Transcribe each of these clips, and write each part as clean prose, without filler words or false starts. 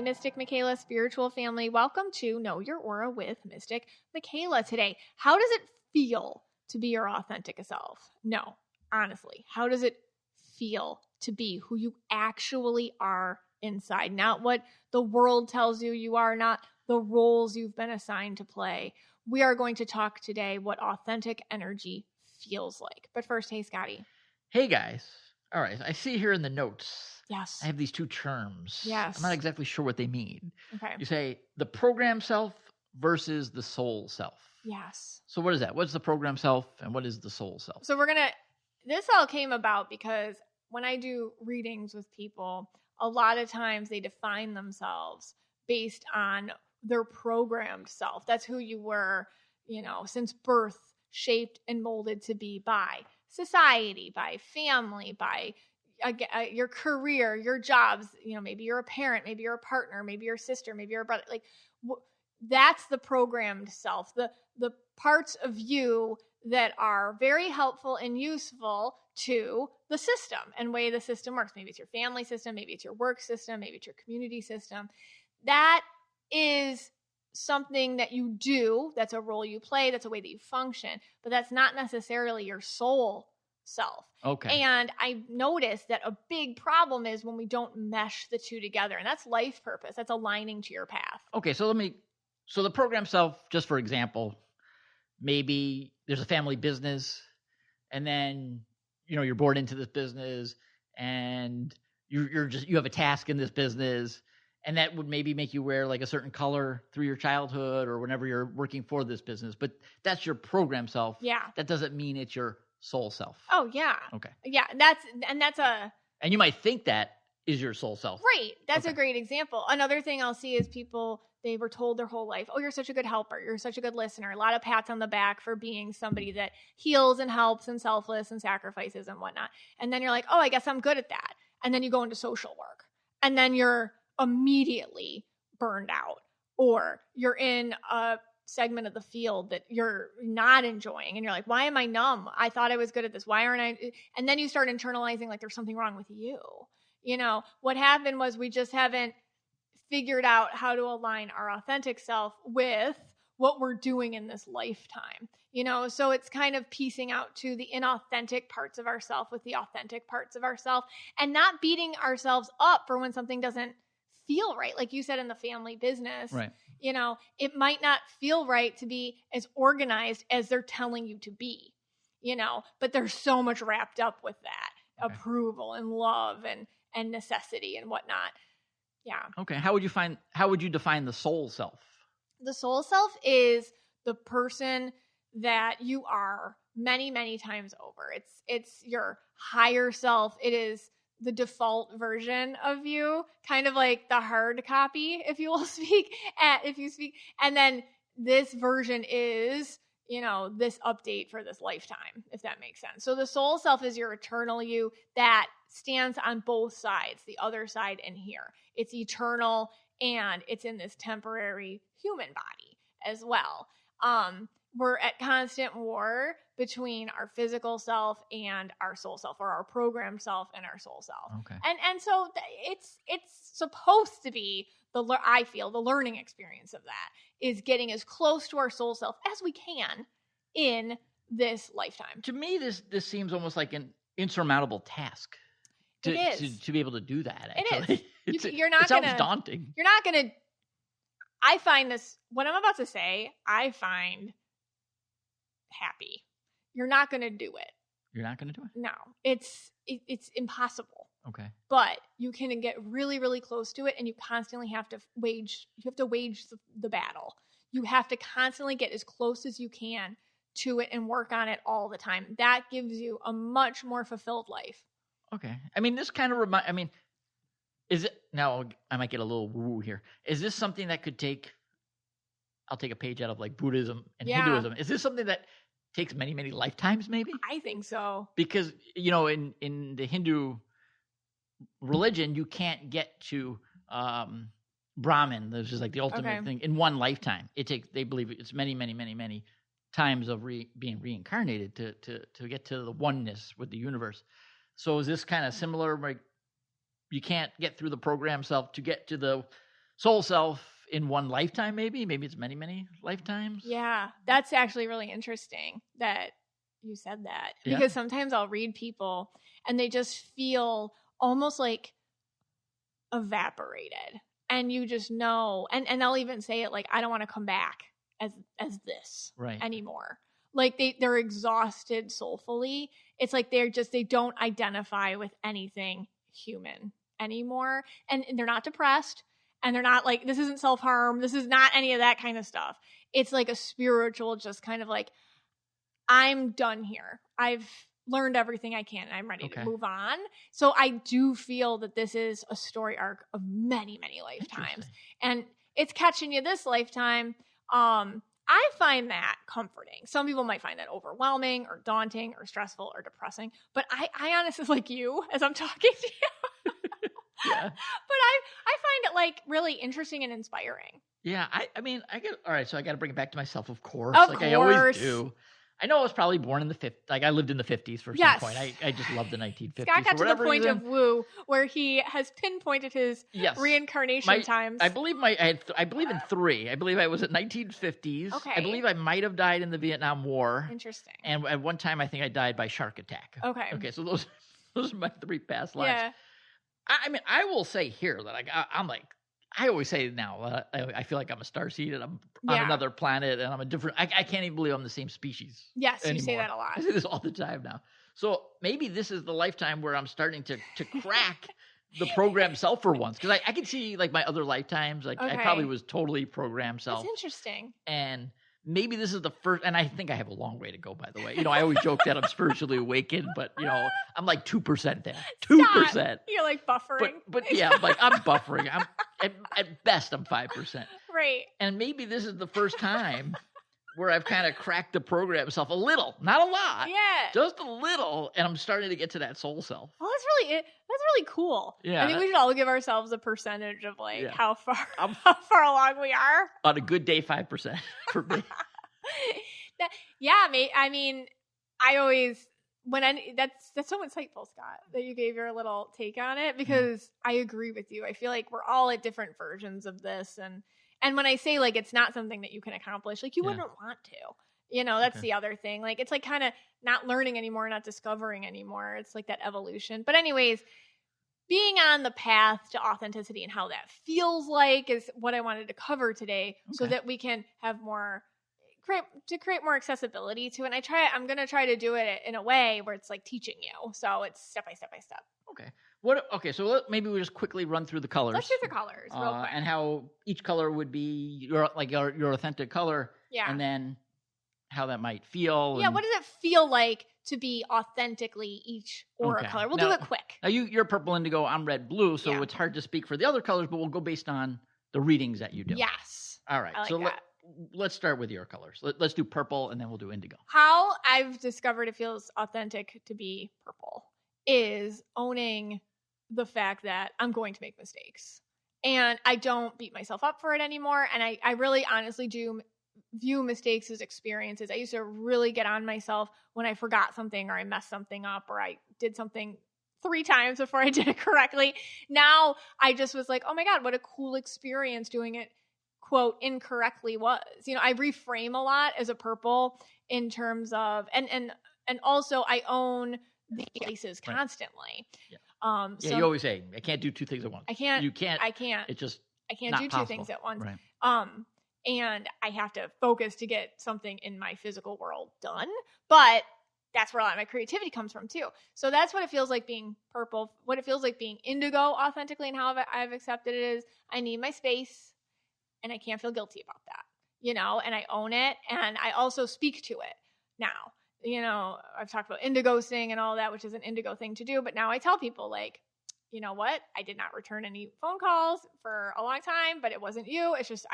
Hey, Mystic Michaela, spiritual family. Welcome to Know Your Aura with Mystic Michaela today. How does it feel to be your authentic self? No, honestly, how does it feel to be who you actually are inside? Not what the world tells you you are, not the roles you've been assigned to play. We are going to talk today what authentic energy feels like. But first, hey, Scotty. Hey, guys. All right, I see here in the notes, Yes. I have these two terms. Yes. I'm not exactly sure what they mean. Okay. You say the program self versus the soul self. Yes. So what is that? What's the program self and what is the soul self? So this all came about because when I do readings with people, a lot of times they define themselves based on their programmed self. That's who you were, since birth, shaped and molded to be by society, by family, by your career, your jobs. Maybe you're a parent, maybe you're a partner, maybe you're a sister, maybe you're a brother. That's the programmed self. The parts of you that are very helpful and useful to the system and way the system works. Maybe it's your family system, maybe it's your work system, maybe it's your community system. That is something that you do. That's a role you play. That's a way that you function. But that's not necessarily your soul self. Okay. And I noticed that a big problem is when we don't mesh the two together. And that's life purpose. That's aligning to your path. Okay, so the program self, just for example, maybe there's a family business and then, you're born into this business and you have a task in this business. And that would maybe make you wear like a certain color through your childhood or whenever you're working for this business. But that's your program self. Yeah. That doesn't mean it's your soul self. Oh, yeah. Okay. Yeah. And you might think that is your soul self. Right. That's a great example. Another thing I'll see is people, they were told their whole life, oh, you're such a good helper. You're such a good listener. A lot of pats on the back for being somebody that heals and helps and selfless and sacrifices and whatnot. And then you're like, oh, I guess I'm good at that. And then you go into social work and then you're immediately burned out, or you're in a segment of the field that you're not enjoying and you're like, why am I numb? I thought I was good at this. Why aren't I? And then you start internalizing like there's something wrong with you. What happened was we just haven't figured out how to align our authentic self with what we're doing in this lifetime. So it's kind of piecing out to the inauthentic parts of ourself with the authentic parts of ourself and not beating ourselves up for when something doesn't feel right. Like you said, in the family business, right. It might not feel right to be as organized as they're telling you to be, but there's so much wrapped up with that approval and love and necessity and whatnot. Yeah. Okay. How would you define the soul self? The soul self is the person that you are many, many times over. It's your higher self. It is the default version of you, kind of like the hard copy, if you will speak. And then this version is, this update for this lifetime, if that makes sense. So the soul self is your eternal you that stands on both sides, the other side and here. It's eternal and it's in this temporary human body as well. We're at constant war between our physical self and our soul self, or our programmed self and our soul self. Okay. And so it's supposed to be I feel the learning experience of that is getting as close to our soul self as we can in this lifetime. To me, this seems almost like an insurmountable task. To be able to do that. Actually. It is. It sounds daunting. You're not going to. I find this, what I'm about to say, I find happy. You're not going to do it. You're not going to do it? No, it's impossible. Okay. But you can get really, really close to it, and you constantly have to wage the battle. You have to constantly get as close as you can to it and work on it all the time. That gives you a much more fulfilled life. Okay. This kind of is it, now I might get a little woo here. Is this something that could I'll take a page out of like Buddhism and Hinduism. Is this something that takes many, many lifetimes maybe? I think so. Because, in the Hindu religion, you can't get to Brahman, which is like the ultimate thing, in one lifetime. They believe it's many, many, many, many times of being reincarnated to get to the oneness with the universe. So is this kind of similar? Like you can't get through the program self to get to the soul self in one lifetime, maybe it's many lifetimes. Yeah, that's actually really interesting that you said that, because sometimes I'll read people and they just feel almost like evaporated, and you just know, and they'll even say it like, I don't want to come back as this anymore. Like they're exhausted soulfully. It's like they don't identify with anything human anymore, and they're not depressed. And they're not like, this isn't self-harm. This is not any of that kind of stuff. It's like a spiritual, just kind of like, I'm done here. I've learned everything I can. And I'm ready to move on. So I do feel that this is a story arc of many, many lifetimes. And it's catching you this lifetime. I find that comforting. Some people might find that overwhelming or daunting or stressful or depressing. But I honestly, like you, as I'm talking to you, yeah. But I find it like really interesting and inspiring. Yeah, I mean, all right, so I got to bring it back to myself, of course. Of course. I always do. I know I was probably born in the 50s. Like, I lived in the 50s for some point. I just love the 1950s. Scott got to the point of woo, where he has pinpointed his reincarnation times. I believe I believe in 3. I believe I was at 1950s. Okay. I believe I might have died in the Vietnam War. Interesting. And at one time, I think I died by shark attack. Okay. Okay, so those are my 3 past lives. Yeah. I mean, I will say here that I'm like, I always say now, I feel like I'm a starseed and I'm on another planet and I'm a different, I can't even believe I'm the same species. Yes, anymore. You say that a lot. I say this all the time now. So maybe this is the lifetime where I'm starting to crack the program self for once. Because I can see like my other lifetimes, like I probably was totally programmed self. That's interesting. And maybe this is the first, and I think I have a long way to go, by the way. You know, I always joke that I'm spiritually awakened, but, you know, I'm like 2% there. 2%. Stop. You're like buffering. But yeah, like I'm buffering. I'm at best, I'm 5%. Right. And maybe this is the first time where I've kind of cracked the program self a little, not a lot. Yeah. Just a little, and I'm starting to get to that soul self. Well, that's really cool. Yeah. I think we should all give ourselves a percentage of like how far along we are. On a good day, 5% for me. I mean, I always that's so insightful, Scott, that you gave your little take on it, because I agree with you. I feel like we're all at different versions of this, and when I say like it's not something that you can accomplish, like you wouldn't want to. You know, that's the other thing. Like it's like kind of not learning anymore, not discovering anymore. It's like that evolution. But anyways, being on the path to authenticity and how that feels like is what I wanted to cover today, so that we can have create more accessibility to it. And I'm going to try to do it in a way where it's like teaching you. So it's step by step by step. Okay. So maybe we just quickly run through the colors. Let's do the colors real quick. And how each color would be your authentic color. Yeah. And then how that might feel. Yeah. What does it feel like to be authentically each aura color? We'll do it quick. Now you're purple indigo, I'm red blue. So it's hard to speak for the other colors, but we'll go based on the readings that you do. Yes. All right. Let's start with your colors. Let's do purple and then we'll do indigo. How I've discovered it feels authentic to be purple is owning the fact that I'm going to make mistakes. And I don't beat myself up for it anymore. And I really honestly do view mistakes as experiences. I used to really get on myself when I forgot something or I messed something up or I did something 3 times before I did it correctly. Now I just was like, oh my God, what a cool experience doing it, quote, incorrectly was. You know, I reframe a lot as a purple in terms of, and also I own the places constantly. Yeah. So you always say, I can't do 2 things at once. I can't. You can't. I can't. It's just I can't do possible. 2 things at once. Right. And I have to focus to get something in my physical world done. But that's where a lot of my creativity comes from too. So that's what it feels like being purple. What it feels like being indigo authentically, and how I've accepted it is I need my space and I can't feel guilty about that, you know, and I own it. And I also speak to it now. You know, I've talked about indigo sing and all that, which is an indigo thing to do. But now I tell people like, you know what? I did not return any phone calls for a long time, but it wasn't you. It's just,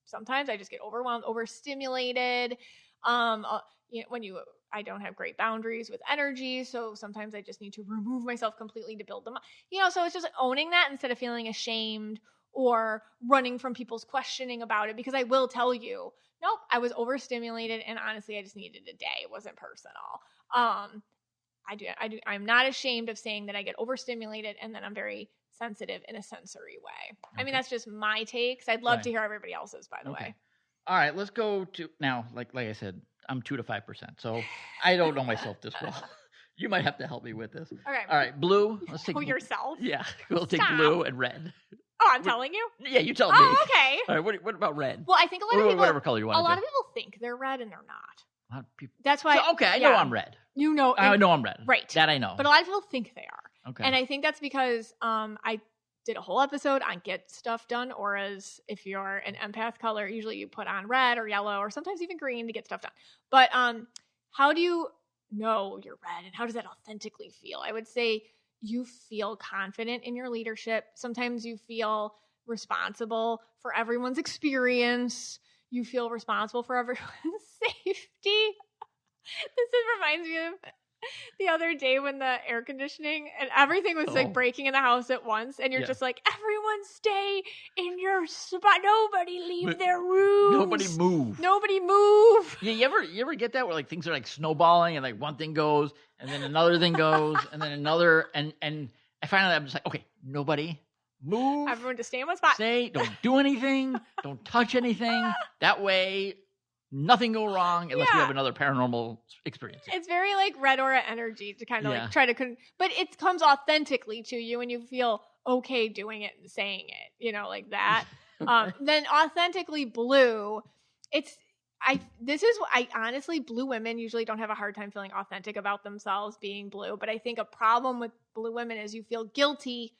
sometimes I just get overwhelmed, overstimulated. I don't have great boundaries with energy. So sometimes I just need to remove myself completely to build them up, you know, so it's just owning that instead of feeling ashamed or running from people's questioning about it, because I will tell you, nope, I was overstimulated and honestly, I just needed a day. It wasn't personal. I'm not ashamed of saying that I get overstimulated and then I'm very sensitive in a sensory way. I mean, Okay. that's just my takes. I'd love Right. to hear everybody else's, by the Okay. way. All right, let's go to now. Like I said, I'm 2 to 5%, so I don't know myself this well. You might have to help me with this. Okay. All right, blue. Let's take yourself? Yeah, we'll take Stop. blue and red. Oh, I'm telling you? Yeah, you tell me. Oh, okay. All right, what about red? Well, I think a lot of people, whatever color you want. a lot of people think they're red and they're not. A lot of people. That's why. So, okay, I know I'm red. You know. I know I'm red. Right. That I know. But a lot of people think they are. Okay. And I think that's because I did a whole episode on get stuff done, or as if you're an empath color, usually you put on red or yellow or sometimes even green to get stuff done. But how do you know you're red and how does that authentically feel? I would say you feel confident in your leadership. Sometimes you feel responsible for everyone's experience. You feel responsible for everyone's safety. Reminds me of the other day when the air conditioning and everything was like breaking in the house at once, and you're just like, everyone stay in your spot. Nobody leave their rooms. Nobody move. Yeah, you ever get that where like things are like snowballing and like one thing goes and then another thing goes and then another and I finally I'm just like, okay, nobody move. Everyone just stay in one spot. Don't do anything. Don't touch anything. That way nothing go wrong unless we have another paranormal experience. It's very like red aura energy to kind of like try to, but it comes authentically to you and you feel okay doing it and saying it, you know, like that. Then authentically blue, I honestly, blue women usually don't have a hard time feeling authentic about themselves being blue, but I think a problem with blue women is you feel guilty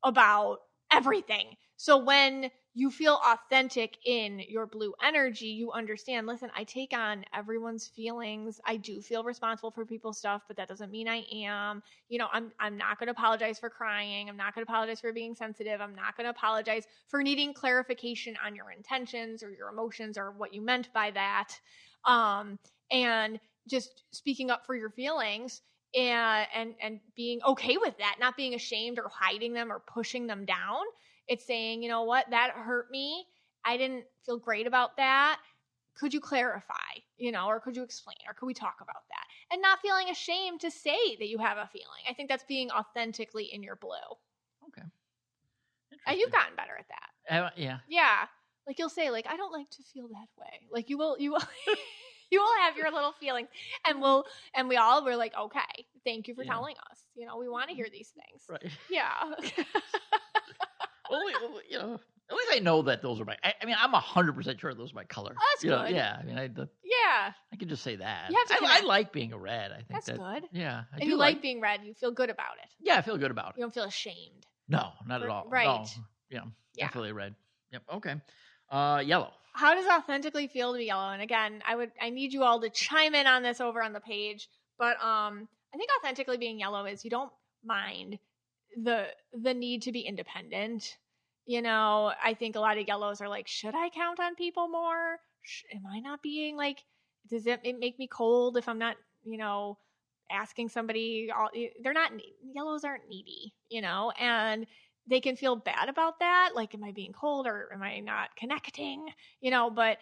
about everything. So when you feel authentic in your blue energy, you understand, listen, I take on everyone's feelings. I do feel responsible for people's stuff, but that doesn't mean I am. You know, I'm not going to apologize for crying. I'm not going to apologize for being sensitive. I'm not going to apologize for needing clarification on your intentions or your emotions or what you meant by that. And just speaking up for your feelings and being okay with that, not being ashamed or hiding them or pushing them down. It's saying, you know what, that hurt me. I didn't feel great about that. Could you clarify, you know, or could you explain, or could we talk about that? And not feeling ashamed to say that you have a feeling. I think that's being authentically in your blue. Okay. You've gotten better at that. Yeah. Yeah. Like you'll say, like, I don't like to feel that way. Like you will you will have your little feelings, and we're like, okay, thank you for telling us. You know, we want to hear these things. Right. Yeah. Well, you know, at least I know that those are I mean, I'm 100% sure those are my color. Oh, that's good. Know, yeah. I mean, I can just say that. I like being a red. I think that's good. Yeah. And you like being red. You feel good about it. Yeah, I feel good about it. You don't feel ashamed. No, not at all. Right. No. Yeah. Definitely red. Yep. Okay. Yellow. How does authentically feel to be yellow? And again, I need you all to chime in on this over on the page. But I think authentically being yellow is you don't mind the need to be independent. You know, I think a lot of yellows are like, should I count on people more? Am I not being like, does it make me cold if I'm not, you know, asking somebody? Yellows aren't needy, you know, and they can feel bad about that. Like, am I being cold or am I not connecting? You know, but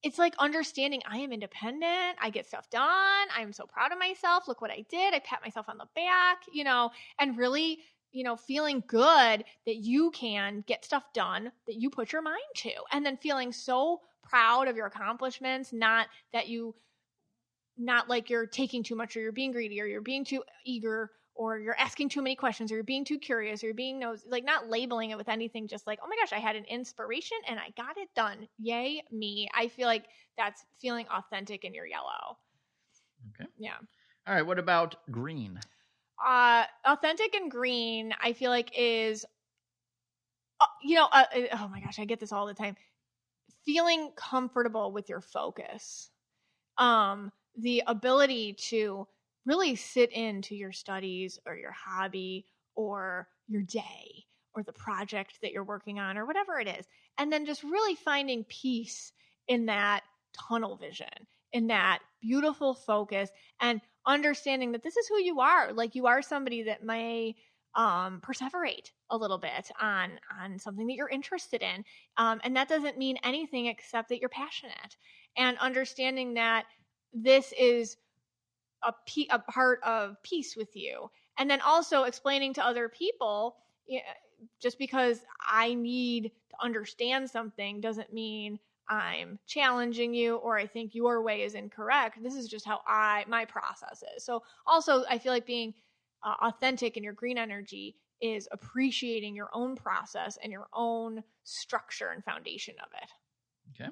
it's like understanding I am independent. I get stuff done. I'm so proud of myself. Look what I did. I pat myself on the back, you know, and really, you know, feeling good that you can get stuff done that you put your mind to, and then feeling so proud of your accomplishments, not like you're taking too much or you're being greedy or you're being too eager or you're asking too many questions or you're being too curious or you're being like not labeling it with anything, just like, oh my gosh, I had an inspiration and I got it done. Yay, me. I feel like that's feeling authentic in your yellow. Okay. Yeah. All right. What about green? Authentic and green, I feel like is, oh my gosh, I get this all the time. Feeling comfortable with your focus. The ability to really sit into your studies or your hobby or your day or the project that you're working on or whatever it is. And then just really finding peace in that tunnel vision, in that beautiful focus, and understanding that this is who you are. Like you are somebody that may perseverate a little bit on something that you're interested in. And that doesn't mean anything except that you're passionate, and understanding that this is a part of peace with you. And then also explaining to other people, just because I need to understand something doesn't mean I'm challenging you or I think your way is incorrect. This is just how my process is. So also I feel like being authentic in your green energy is appreciating your own process and your own structure and foundation of it. Okay.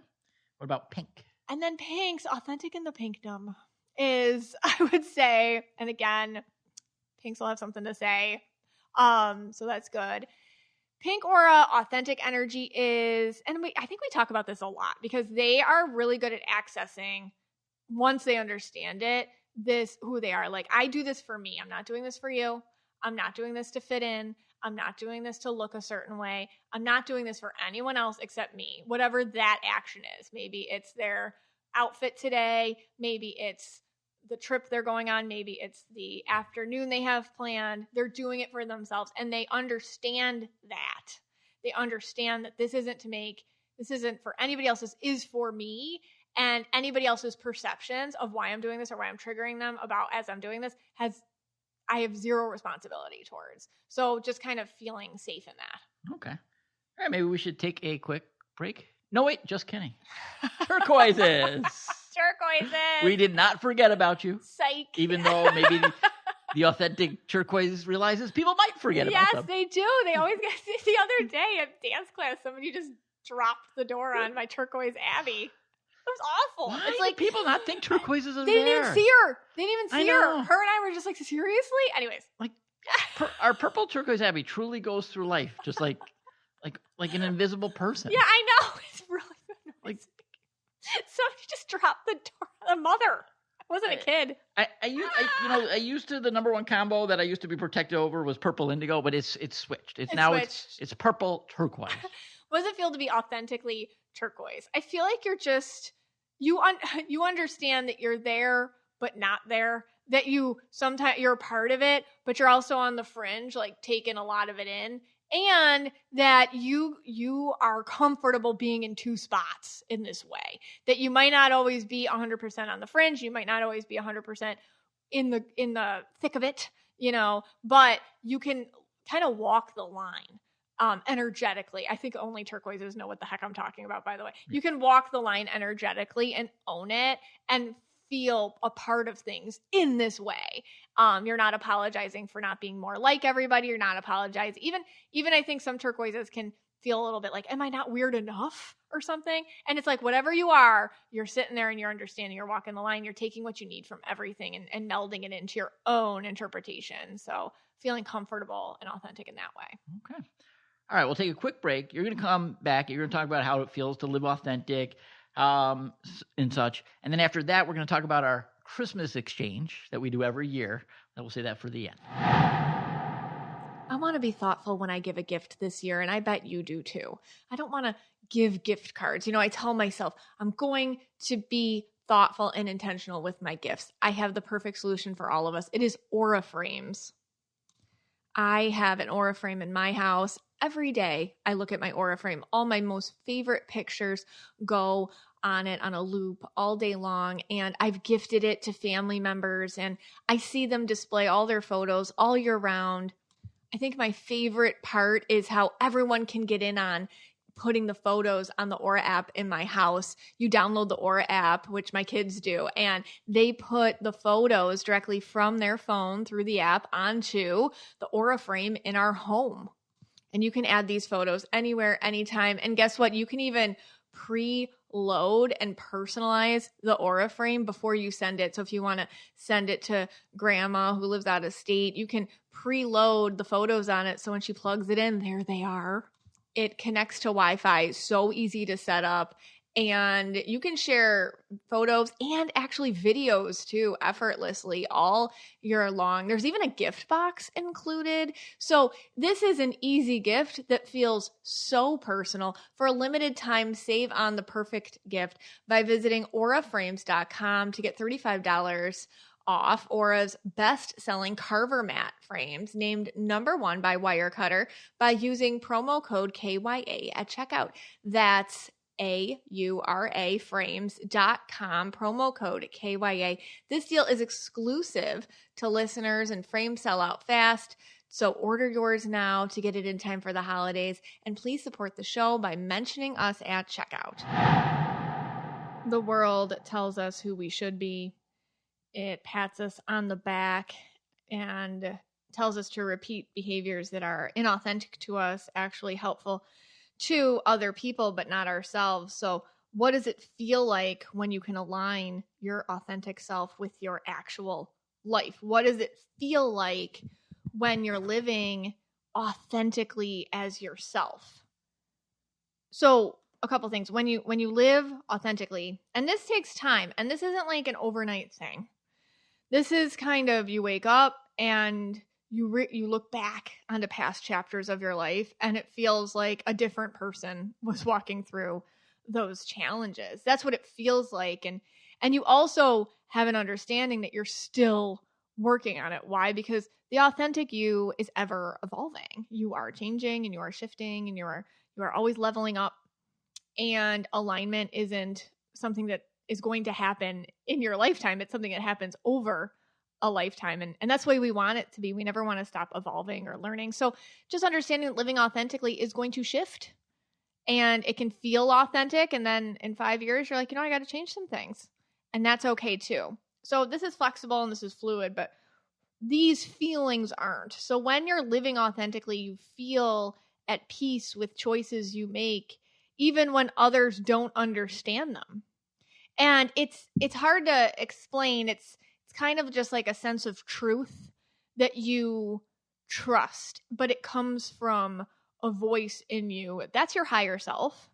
What about pink? And then pinks, authentic in the pinkdom is, I would say, and again, pinks will have something to say. So that's good. Pink aura, authentic energy is, and I think we talk about this a lot because they are really good at accessing, once they understand it, who they are. Like, I do this for me. I'm not doing this for you. I'm not doing this to fit in. I'm not doing this to look a certain way. I'm not doing this for anyone else except me, whatever that action is. Maybe it's their outfit today. Maybe it's the trip they're going on. Maybe it's the afternoon they have planned. They're doing it for themselves. And they understand that. They understand that this isn't for anybody else. This is for me. And anybody else's perceptions of why I'm doing this or why I'm triggering them about as I'm doing this I have zero responsibility towards. So just kind of feeling safe in that. Okay. All right. Maybe we should take a quick break. No, wait, just kidding. Turquoises. Turquoises. We did not forget about you. Psych. Even though maybe the authentic turquoise realizes people might forget about them. Yes, they do. They always get the other day at dance class, somebody just dropped the door on my turquoise Abby. It was awful. Why it's like do people not think turquoises are they there? didn't even see her. They didn't even see her. Her and I were just like, seriously? Anyways. Like our purple turquoise Abby truly goes through life just like an invisible person. Yeah, I know. It's really like somebody just dropped the door on the mother. I wasn't a kid. I used to the number one combo that I used to be protected over was purple indigo, but it's switched. It's purple turquoise. What does it feel to be authentically turquoise? I feel like you're just you understand that you're there but not there, that sometimes you're a part of it but you're also on the fringe, like taking a lot of it in, and that you are comfortable being in two spots in this way, that you might not always be 100% on the fringe, you might not always be 100% in the thick of it, but you can kind of walk the line. Energetically. I think only turquoises know what the heck I'm talking about, by the way. You can walk the line energetically and own it and feel a part of things in this way. You're not apologizing for not being more like everybody. You're not apologizing. Even I think some turquoises can feel a little bit like, am I not weird enough or something? And it's like, whatever you are, you're sitting there and you're understanding, you're walking the line, you're taking what you need from everything and melding it into your own interpretation. So feeling comfortable and authentic in that way. Okay. All right, we'll take a quick break. You're going to come back. You're going to talk about how it feels to live authentic and such. And then after that, we're going to talk about our Christmas exchange that we do every year. And we'll say that for the end. I want to be thoughtful when I give a gift this year, and I bet you do too. I don't want to give gift cards. I tell myself I'm going to be thoughtful and intentional with my gifts. I have the perfect solution for all of us. It is aura frames. I have an aura frame in my house. Every day I look at my aura frame. All my most favorite pictures go on it on a loop all day long. And I've gifted it to family members and I see them display all their photos all year round. I think my favorite part is how everyone can get in on putting the photos on the Aura app in my house. You download the Aura app, which my kids do, and they put the photos directly from their phone through the app onto the Aura frame in our home. And you can add these photos anywhere, anytime. And guess what? You can even preload and personalize the Aura frame before you send it. So if you want to send it to grandma who lives out of state, you can preload the photos on it. So when she plugs it in, there they are. It connects to Wi-Fi, so easy to set up. And you can share photos and actually videos too effortlessly all year long. There's even a gift box included. So this is an easy gift that feels so personal. For a limited time, save on the perfect gift by visiting auraframes.com to get $35 off Aura's best-selling carver mat frames, named #1 by Wirecutter, by using promo code KYA at checkout. That's auraframes.com, promo code KYA. This deal is exclusive to listeners and frames sell out fast. So order yours now to get it in time for the holidays. And please support the show by mentioning us at checkout. The world tells us who we should be. It pats us on the back and tells us to repeat behaviors that are inauthentic to us, actually helpful to other people, but not ourselves. So what does it feel like when you can align your authentic self with your actual life? What does it feel like when you're living authentically as yourself? So a couple things. When you live authentically, and this takes time, and this isn't like an overnight thing. This is kind of, you wake up and you look back onto past chapters of your life, and it feels like a different person was walking through those challenges. That's what it feels like. And you also have an understanding that you're still working on it. Why? Because the authentic you is ever evolving. You are changing and you are shifting and you are always leveling up. And alignment isn't something that is going to happen in your lifetime. It's something that happens over a lifetime. And that's the way we want it to be. We never want to stop evolving or learning. So just understanding that living authentically is going to shift, and it can feel authentic. And then in 5 years, you're like, I got to change some things. And that's okay too. So this is flexible and this is fluid, but these feelings aren't. So when you're living authentically, you feel at peace with choices you make, even when others don't understand them. And it's hard to explain. It's kind of just like a sense of truth that you trust, but it comes from a voice in you. That's your higher self.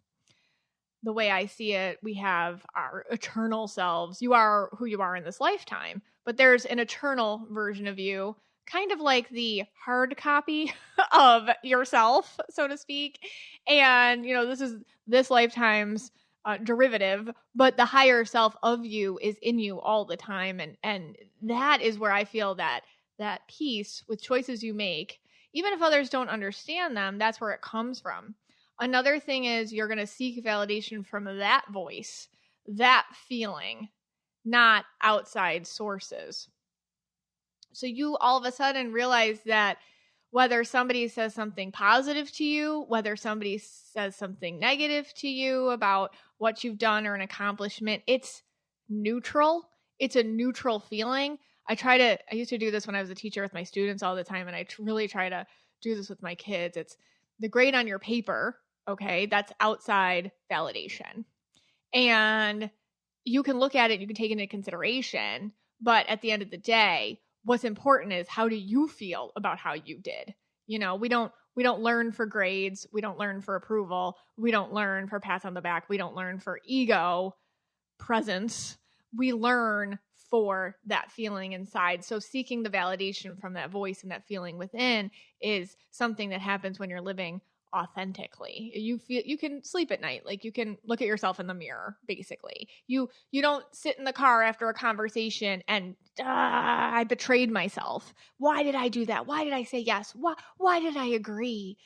The way I see it, we have our eternal selves. You are who you are in this lifetime, but there's an eternal version of you, kind of like the hard copy of yourself, so to speak. And, this is this lifetime's derivative, but the higher self of you is in you all the time. And that is where I feel that peace with choices you make, even if others don't understand them, that's where it comes from. Another thing is you're going to seek validation from that voice, that feeling, not outside sources. So you all of a sudden realize that whether somebody says something positive to you, whether somebody says something negative to you about what you've done or an accomplishment, it's neutral. It's a neutral feeling. I used to do this when I was a teacher with my students all the time, and I really try to do this with my kids. It's the grade on your paper, okay? That's outside validation. And you can look at it, you can take it into consideration, but at the end of the day, what's important is, how do you feel about how you did? We don't learn for grades. We don't learn for approval. We don't learn for pats on the back. We don't learn for ego presence. We learn for that feeling inside. So seeking the validation from that voice and that feeling within is something that happens when you're living authentically. You can sleep at night. Like, you can look at yourself in the mirror, basically. You don't sit in the car after a conversation and I betrayed myself. Why did I do that? Why did I say yes? Why did I agree?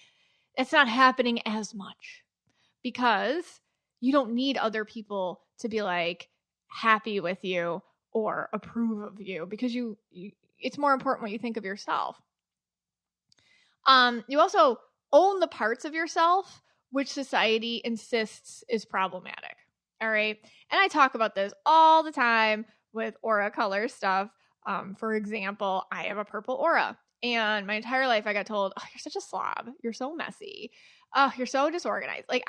It's not happening as much because you don't need other people to be like happy with you or approve of you, because it's more important what you think of yourself. You also own the parts of yourself which society insists is problematic. All right. And I talk about this all the time with aura color stuff. For example, I have a purple aura, and my entire life I got told, oh, you're such a slob. You're so messy. Oh, you're so disorganized. Like,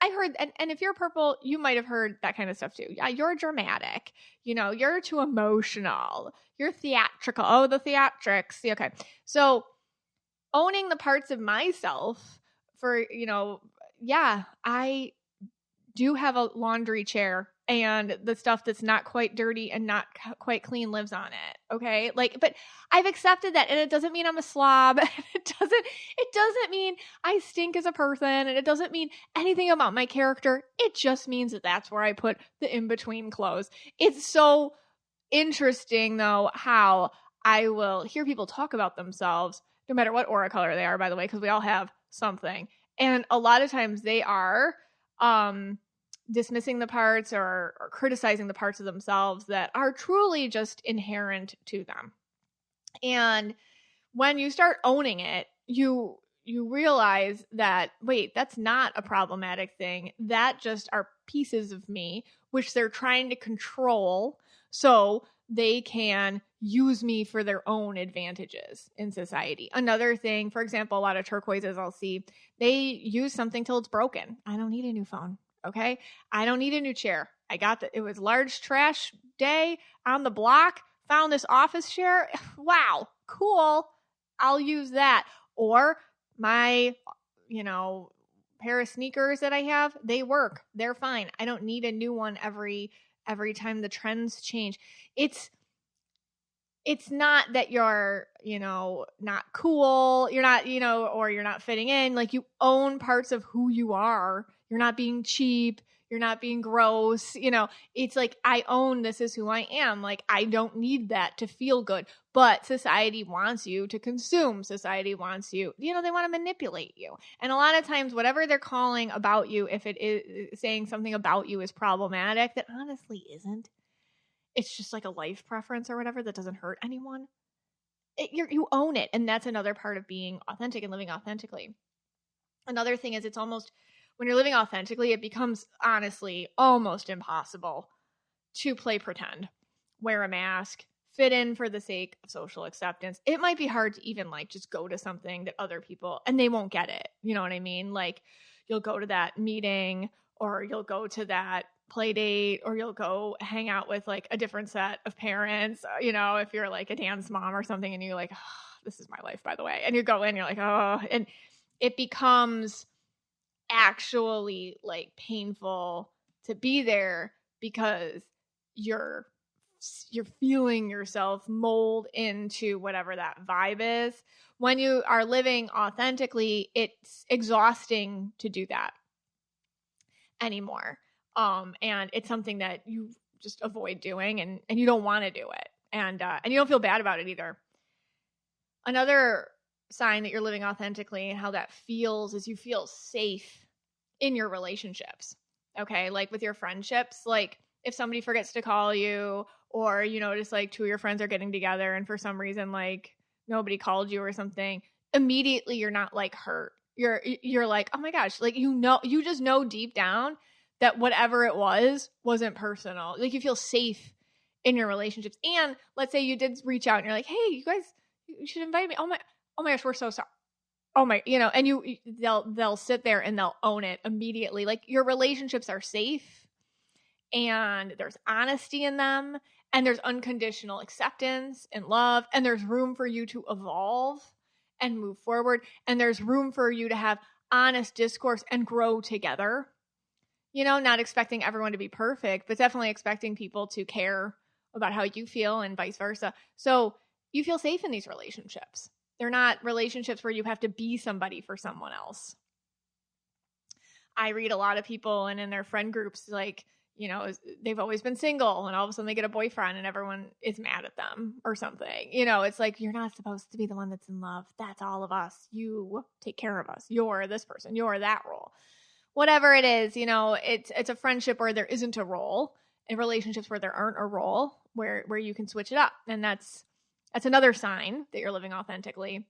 I heard, and if you're purple, you might have heard that kind of stuff too. Yeah, you're dramatic. You're too emotional. You're theatrical. Oh, the theatrics. Okay. So owning the parts of myself for, I do have a laundry chair, and the stuff that's not quite dirty and not quite clean lives on it. Okay. But I've accepted that, and it doesn't mean I'm a slob. It doesn't mean I stink as a person, and it doesn't mean anything about my character. It just means that that's where I put the in-between clothes. It's so interesting though, how I will hear people talk about themselves, no matter what aura color they are, by the way, because we all have something. And a lot of times they are, dismissing the parts or criticizing the parts of themselves that are truly just inherent to them. And when you start owning it, you realize that, wait, that's not a problematic thing. That just are pieces of me, which they're trying to control so they can use me for their own advantages in society. Another thing, for example, a lot of turquoises I'll see, they use something till it's broken. I don't need a new phone. Okay. I don't need a new chair. It was large trash day on the block, found this office chair. Wow. Cool. I'll use that. Or my, pair of sneakers that I have, they work. They're fine. I don't need a new one every time the trends change. It's not that you're, not cool. You're not, or you're not fitting in. Like, you own parts of who you are. You're not being cheap. You're not being gross. It's like, I own this is who I am. Like, I don't need that to feel good. But society wants you to consume. Society wants you, they want to manipulate you. And a lot of times, whatever they're calling about you, if it is saying something about you is problematic, that honestly isn't. It's just like a life preference or whatever that doesn't hurt anyone. You own it. And that's another part of being authentic and living authentically. Another thing is, it's almost, when you're living authentically, it becomes honestly almost impossible to play pretend, wear a mask, fit in for the sake of social acceptance. It might be hard to even just go to something that other people, and they won't get it. You know what I mean? Like, you'll go to that meeting, or you'll go to that play date, or you'll go hang out with a different set of parents, if you're a dance mom or something, and you're like, oh, this is my life, by the way. And you go in, you're like, oh, and it becomes actually painful to be there because you're feeling yourself mold into whatever that vibe is. When you are living authentically, it's exhausting to do that anymore. And it's something that you just avoid doing, and you don't want to do it. And you don't feel bad about it either. Another sign that you're living authentically and how that feels is you feel safe in your relationships. Okay. Like with your friendships, if somebody forgets to call you, or you notice two of your friends are getting together and for some reason nobody called you or something, immediately you're not hurt. You're like, oh my gosh, you just know deep down that whatever it wasn't personal. You feel safe in your relationships. And let's say you did reach out and you're like, hey, you guys, you should invite me. Oh my gosh, we're so sorry. Oh my, and they'll sit there and they'll own it immediately. Your relationships are safe, and there's honesty in them, and there's unconditional acceptance and love, and there's room for you to evolve and move forward, and there's room for you to have honest discourse and grow together. Not expecting everyone to be perfect, but definitely expecting people to care about how you feel and vice versa. So you feel safe in these relationships. They're not relationships where you have to be somebody for someone else. I read a lot of people, and in their friend groups, they've always been single, and all of a sudden they get a boyfriend and everyone is mad at them or something. It's you're not supposed to be the one that's in love. That's all of us. You take care of us. You're this person. You're that role. Whatever it is, it's a friendship where there isn't a role, and relationships where there aren't a role, where you can switch it up. And that's another sign that you're living authentically.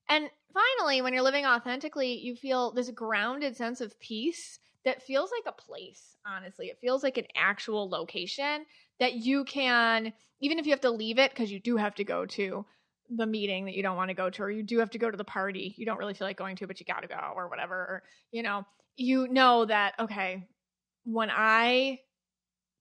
And finally, when you're living authentically, you feel this grounded sense of peace that feels like a place, honestly. It feels like an actual location that you can, even if you have to leave it, because you do have to go to the meeting that you don't want to go to, or you do have to go to the party you don't really feel like going to, but you got to go, or whatever, or, you know that, okay, when I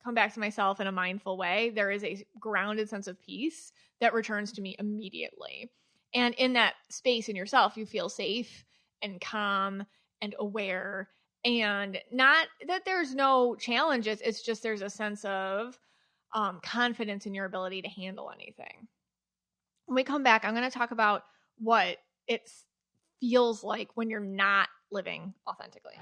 come back to myself in a mindful way, there is a grounded sense of peace that returns to me immediately. And in that space in yourself, you feel safe and calm and aware, and not that there's no challenges. It's just there's a sense of confidence in your ability to handle anything. When we come back, I'm going to talk about what it feels like when you're not living authentically.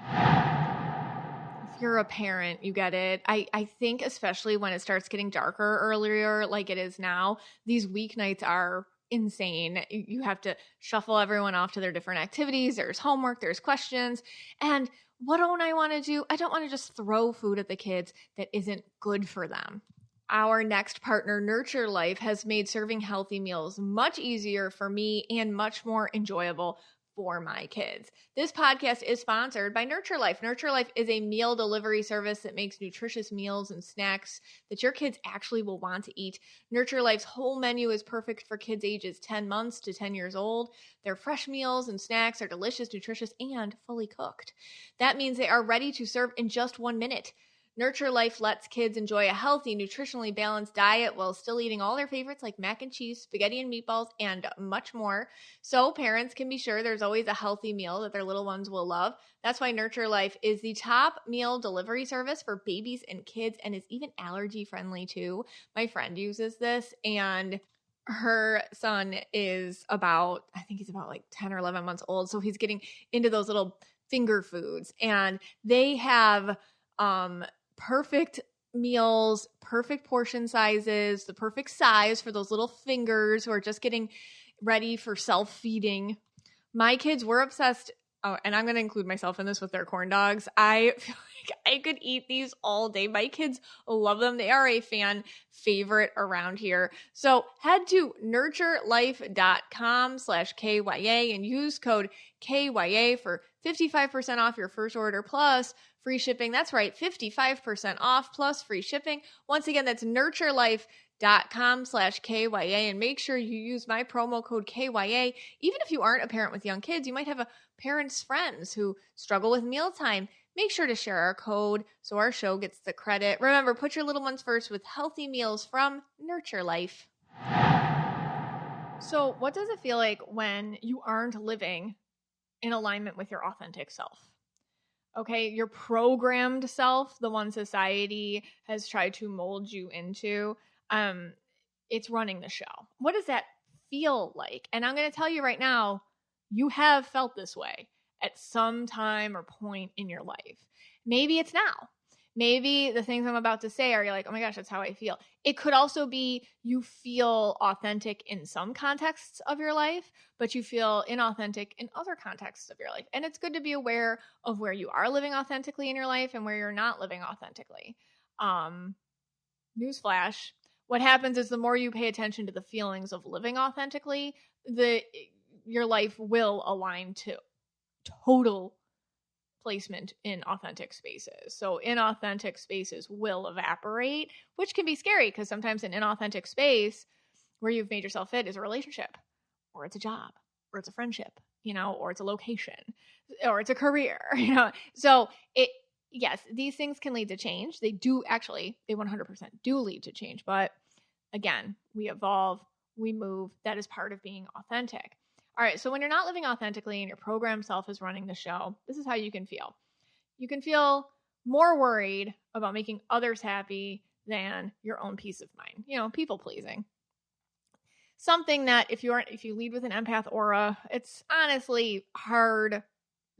If you're a parent, you get it. I think especially when it starts getting darker earlier, like it is now, these weeknights are insane. You have to shuffle everyone off to their different activities. There's homework, there's questions. And what don't I want to do? I don't want to just throw food at the kids that isn't good for them. Our next partner, Nurture Life, has made serving healthy meals much easier for me and much more enjoyable for my kids. This podcast is sponsored by Nurture Life. Nurture Life is a meal delivery service that makes nutritious meals and snacks that your kids actually will want to eat. Nurture Life's whole menu is perfect for kids ages 10 months to 10 years old. Their fresh meals and snacks are delicious, nutritious, and fully cooked. That means they are ready to serve in just 1 minute. Nurture Life lets kids enjoy a healthy, nutritionally balanced diet while still eating all their favorites like mac and cheese, spaghetti and meatballs, and much more. So parents can be sure there's always a healthy meal that their little ones will love. That's why Nurture Life is the top meal delivery service for babies and kids and is even allergy friendly too. My friend uses this and her son is about, I think he's about like 10 or 11 months old. So he's getting into those little finger foods and they have perfect meals, perfect portion sizes, the perfect size for those little fingers who are just getting ready for self-feeding. My kids were obsessed. Oh, and I'm going to include myself in this with their corn dogs. I feel like I could eat these all day. My kids love them. They are a fan favorite around here. So head to nurturelife.com/KYA and use code KYA for 55% off your first order plus free shipping. That's right, 55% off plus free shipping. Once again, that's nurturelife.com/KYA and make sure you use my promo code KYA. Even if you aren't a parent with young kids, you might have a parent's friends who struggle with mealtime. Make sure to share our code so our show gets the credit. Remember, put your little ones first with healthy meals from Nurture Life. So what does it feel like when you aren't living in alignment with your authentic self? Okay, your programmed self, the one society has tried to mold you into, it's running the show. What does that feel like? And I'm going to tell you right now, you have felt this way at some time or point in your life. Maybe it's now. Maybe the things I'm about to say are you're like, oh my gosh, that's how I feel. It could also be you feel authentic in some contexts of your life, but you feel inauthentic in other contexts of your life. And it's good to be aware of where you are living authentically in your life and where you're not living authentically. Newsflash. What happens is the more you pay attention to the feelings of living authentically, your life will align to total placement in authentic spaces. So inauthentic spaces will evaporate, which can be scary because sometimes an inauthentic space where you've made yourself fit is a relationship or it's a job or it's a friendship, or it's a location or it's a career, So yes, these things can lead to change. They 100% do lead to change. But again, we evolve, we move. That is part of being authentic. All right, so when you're not living authentically and your programmed self is running the show, this is how you can feel. You can feel more worried about making others happy than your own peace of mind. People pleasing. Something that if you lead with an empath aura, it's honestly hard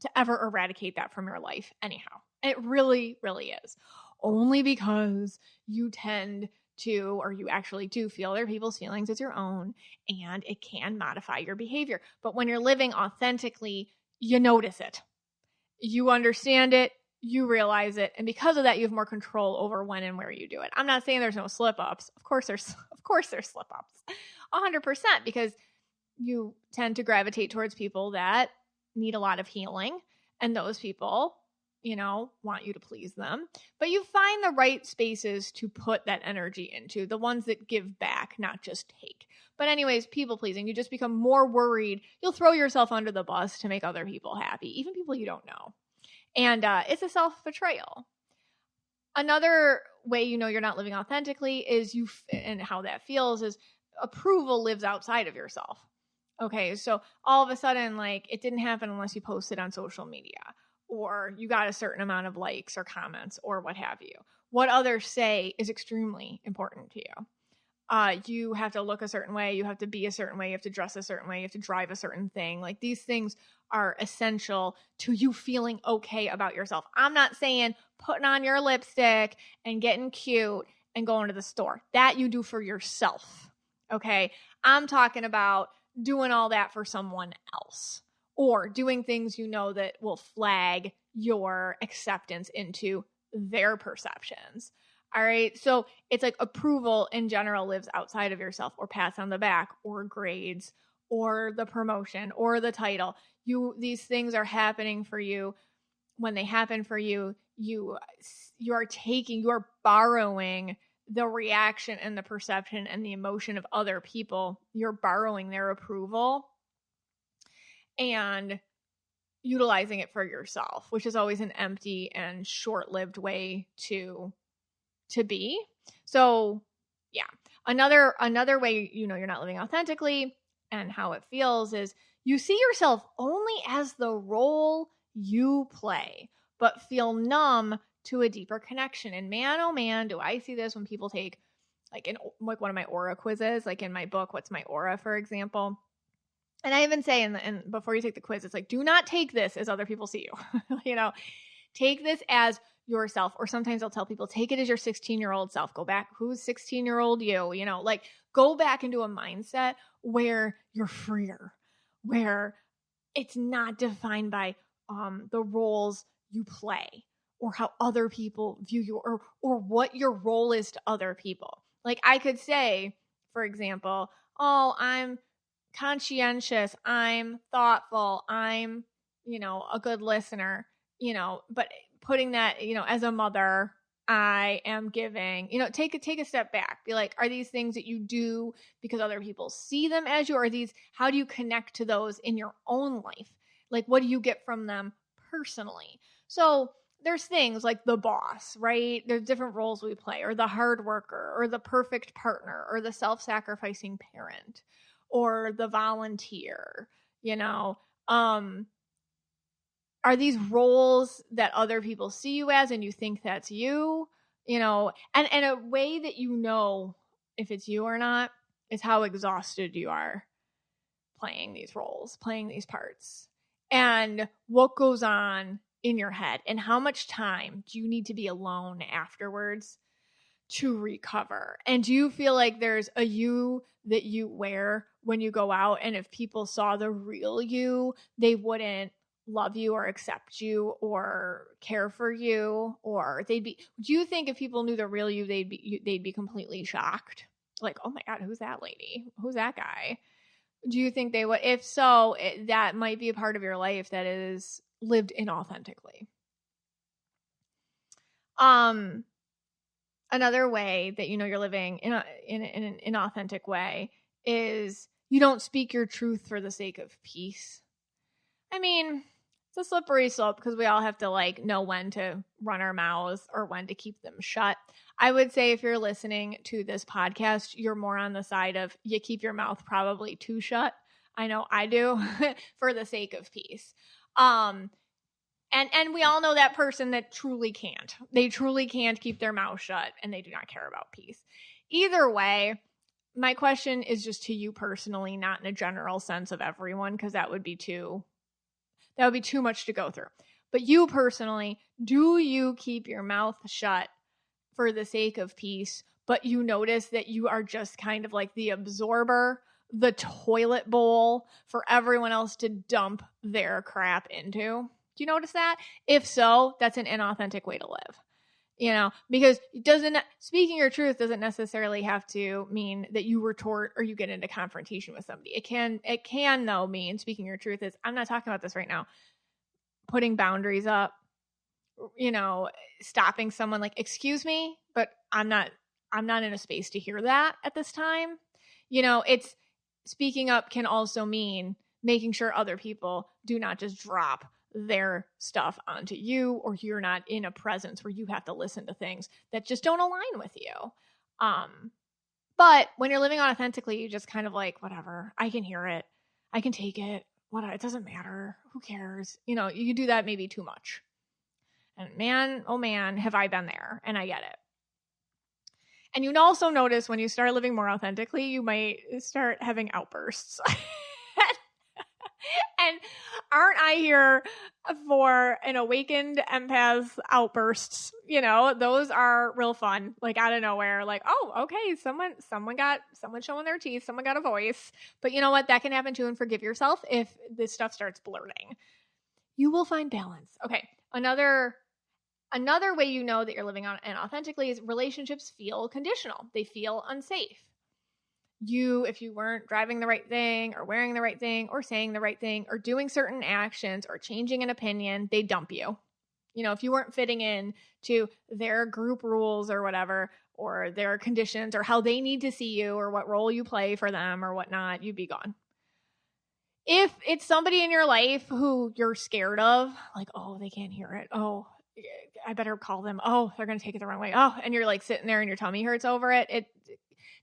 to ever eradicate that from your life anyhow. It really, really is. Only because you tend to, or you actually do feel other people's feelings as your own, and it can modify your behavior. But when you're living authentically, you notice it. You understand it, you realize it, and because of that, you have more control over when and where you do it. I'm not saying there's no slip-ups. Of course there's slip-ups. 100%, because you tend to gravitate towards people that need a lot of healing, and those people want you to please them. But you find the right spaces to put that energy into, the ones that give back, not just take. But anyways, people pleasing, you just become more worried. You'll throw yourself under the bus to make other people happy, even people you don't know. And it's a self-betrayal. Another way you're not living authentically is and how that feels is approval lives outside of yourself. Okay, so all of a sudden, it didn't happen unless you posted on social media, or you got a certain amount of likes or comments or what have you. What others say is extremely important to you. You have to look a certain way. You have to be a certain way. You have to dress a certain way. You have to drive a certain thing. These things are essential to you feeling okay about yourself. I'm not saying putting on your lipstick and getting cute and going to the store. That you do for yourself. Okay. I'm talking about doing all that for someone else, or doing things that will flag your acceptance into their perceptions. All right. So it's like approval in general lives outside of yourself, or pats on the back, or grades, or the promotion, or the title. These things are happening for you. When they happen for you, you are borrowing the reaction and the perception and the emotion of other people. You're borrowing their approval and utilizing it for yourself, which is always an empty and short-lived way to be. So yeah, another way you're not living authentically and how it feels is you see yourself only as the role you play, but feel numb to a deeper connection. And man, oh man, do I see this when people take like one of my aura quizzes, like in my book, What's My Aura, for example. And I even say, and before you take the quiz, it's like, do not take this as other people see you. Take this as yourself. Or sometimes I'll tell people, take it as your 16-year-old self. Go back. Who's 16-year-old you? Like go back into a mindset where you're freer, where it's not defined by the roles you play or how other people view you or what your role is to other people. Like I could say, for example, oh, I'm conscientious, I'm thoughtful, I'm, a good listener, but putting that, as a mother, I am giving, take a step back, be like, are these things that you do because other people see them as you, or how do you connect to those in your own life? Like, what do you get from them personally? So there's things like the boss, right? There's different roles we play, or the hard worker, or the perfect partner, or the self-sacrificing parent, or the volunteer, are these roles that other people see you as and you think that's you, and a way that if it's you or not is how exhausted you are playing these roles, playing these parts, and what goes on in your head, and how much time do you need to be alone afterwards to recover? And do you feel like there's a you that you wear when you go out, and if people saw the real you, they wouldn't love you or accept you or care for you, or do you think if people knew the real you, they'd be completely shocked? Like, oh my God, who's that lady? Who's that guy? Do you think they would? If so, that might be a part of your life that is lived inauthentically. Another way that you're living in an inauthentic way is you don't speak your truth for the sake of peace. I mean, it's a slippery slope because we all have to know when to run our mouths or when to keep them shut. I would say if you're listening to this podcast, you're more on the side of you keep your mouth probably too shut. I know I do for the sake of peace. And we all know that person that truly can't. They truly can't keep their mouth shut and they do not care about peace. Either way, my question is just to you personally, not in a general sense of everyone, because that would be too much to go through. But you personally, do you keep your mouth shut for the sake of peace, but you notice that you are just kind of like the absorber, the toilet bowl for everyone else to dump their crap into? Do you notice that? If so, that's an inauthentic way to live. Because speaking your truth doesn't necessarily have to mean that you retort or you get into confrontation with somebody. It can though mean speaking your truth is, I'm not talking about this right now, putting boundaries up, stopping someone, like, excuse me, but I'm not in a space to hear that at this time. It's speaking up can also mean making sure other people do not just drop their stuff onto you, or you're not in a presence where you have to listen to things that just don't align with you. But when you're living authentically, you just kind of like, whatever, I can hear it, I can take it, it doesn't matter, who cares? You do that maybe too much. And man, oh man, have I been there, and I get it. And you'd also notice when you start living more authentically, you might start having outbursts. And aren't I here for an awakened empath's outbursts? Those are real fun. Like out of nowhere, like, oh, okay, someone showing their teeth, someone got a voice. But you know what? That can happen too, and forgive yourself if this stuff starts blurting. You will find balance. Okay, another Another way you know that you're living on inauthentically is relationships feel conditional. They feel unsafe. If you weren't driving the right thing or wearing the right thing or saying the right thing or doing certain actions or changing an opinion, they dump you. If you weren't fitting in to their group rules or whatever, or their conditions or how they need to see you or what role you play for them or whatnot, you'd be gone. If it's somebody in your life who you're scared of, like, oh, they can't hear it. Oh, I better call them. Oh, they're going to take it the wrong way. Oh, and you're like sitting there and your tummy hurts over it.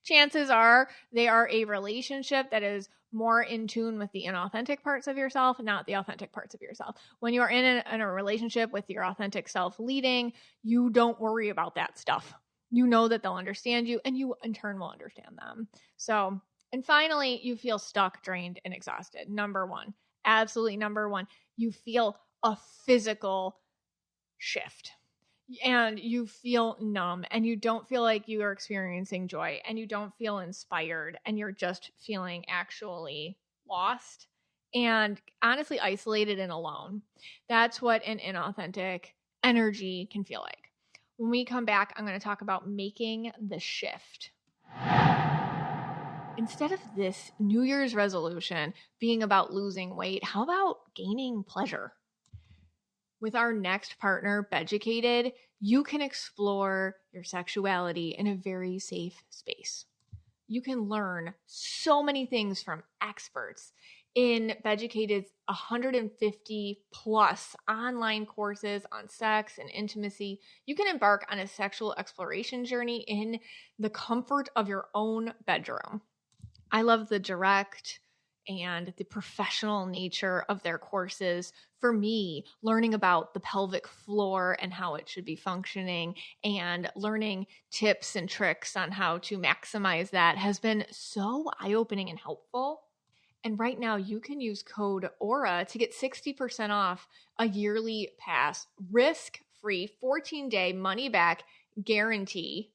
Chances are they are a relationship that is more in tune with the inauthentic parts of yourself, not the authentic parts of yourself. When you are in a relationship with your authentic self leading, you don't worry about that stuff. You know that they'll understand you, and you in turn will understand them. So, and finally, you feel stuck, drained, and exhausted. Number one, absolutely number one, you feel a physical shift. And you feel numb, and you don't feel like you are experiencing joy, and you don't feel inspired, and you're just feeling actually lost and honestly isolated and alone. That's what an inauthentic energy can feel like. When we come back, I'm going to talk about making the shift. Instead of this New Year's resolution being about losing weight, how about gaining pleasure? With our next partner, Beducated, you can explore your sexuality in a very safe space. You can learn so many things from experts in Beducated's 150 plus online courses on sex and intimacy. You can embark on a sexual exploration journey in the comfort of your own bedroom. I love the direct and the professional nature of their courses. For me, learning about the pelvic floor and how it should be functioning and learning tips and tricks on how to maximize that has been so eye-opening and helpful. And right now you can use code AURA to get 60% off a yearly pass, risk-free 14-day money-back guarantee.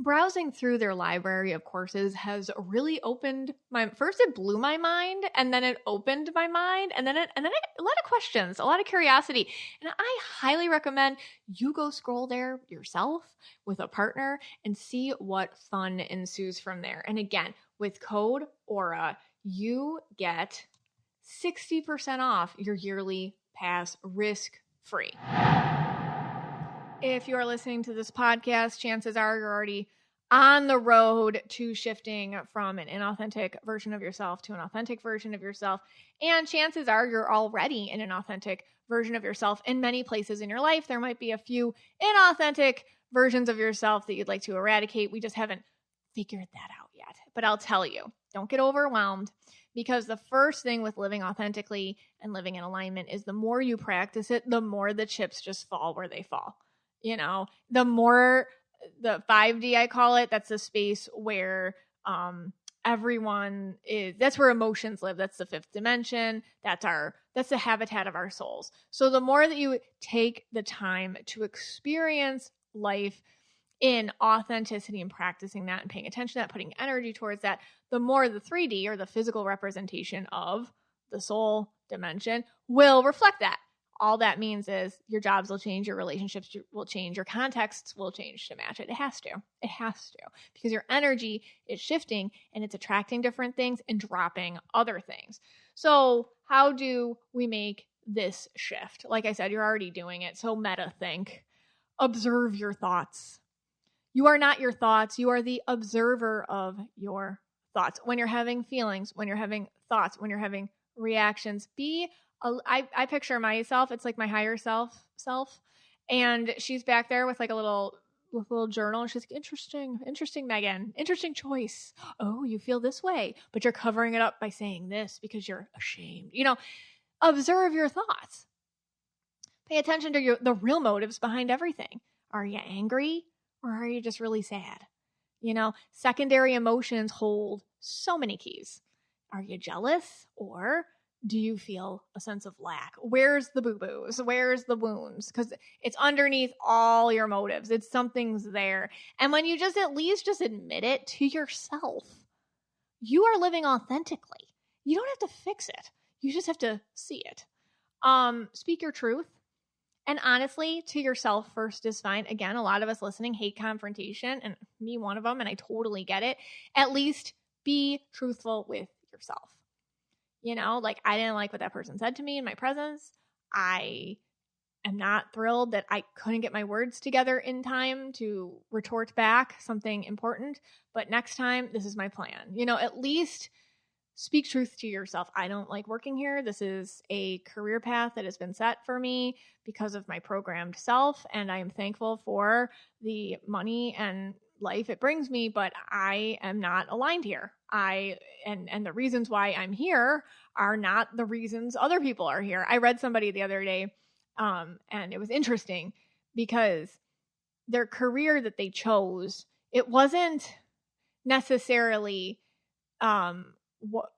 Browsing through their library of courses has really opened first it blew my mind, and then it opened my mind, and then a lot of questions, a lot of curiosity. And I highly recommend you go scroll there yourself with a partner and see what fun ensues from there. And again, with code AURA, you get 60% off your yearly pass risk-free. If you are listening to this podcast, chances are you're already on the road to shifting from an inauthentic version of yourself to an authentic version of yourself. And chances are you're already in an authentic version of yourself in many places in your life. There might be a few inauthentic versions of yourself that you'd like to eradicate. We just haven't figured that out yet. But I'll tell you, don't get overwhelmed, because the first thing with living authentically and living in alignment is the more you practice it, the more the chips just fall where they fall. The more the 5D, I call it, that's the space where everyone is, that's where emotions live. That's the fifth dimension. That's the habitat of our souls. So the more that you take the time to experience life in authenticity and practicing that and paying attention to that, putting energy towards that, the more the 3D or the physical representation of the soul dimension will reflect that. All that means is your jobs will change, your relationships will change, your contexts will change to match it. It has to. It has to. Because your energy is shifting and it's attracting different things and dropping other things. So how do we make this shift? Like I said, you're already doing it. So meta think. Observe your thoughts. You are not your thoughts. You are the observer of your thoughts. When you're having feelings, when you're having thoughts, when you're having reactions, I picture myself, it's like my higher self, and she's back there with like a little journal, and she's like, interesting, Megan, interesting choice. Oh, you feel this way, but you're covering it up by saying this because you're ashamed. Observe your thoughts. Pay attention to the real motives behind everything. Are you angry, or are you just really sad? Secondary emotions hold so many keys. Are you jealous, or do you feel a sense of lack? Where's the boo-boos? Where's the wounds? Because it's underneath all your motives. Something's there. And when you at least admit it to yourself, you are living authentically. You don't have to fix it. You just have to see it. Speak your truth And honestly, to yourself first is fine. Again, a lot of us listening hate confrontation, and me one of them, and I totally get it. At least be truthful with yourself. You know, like, I didn't like what that person said to me in my presence. I am not thrilled that I couldn't get my words together in time to retort back something important. But next time, this is my plan. You know, at least speak truth to yourself. I don't like working here. This is a career path that has been set for me because of my programmed self, and I am thankful for the money and life it brings me, but I am not aligned here. And the reasons why I'm here are not the reasons other people are here. I read somebody the other day, and it was interesting because their career that they chose, it wasn't necessarily what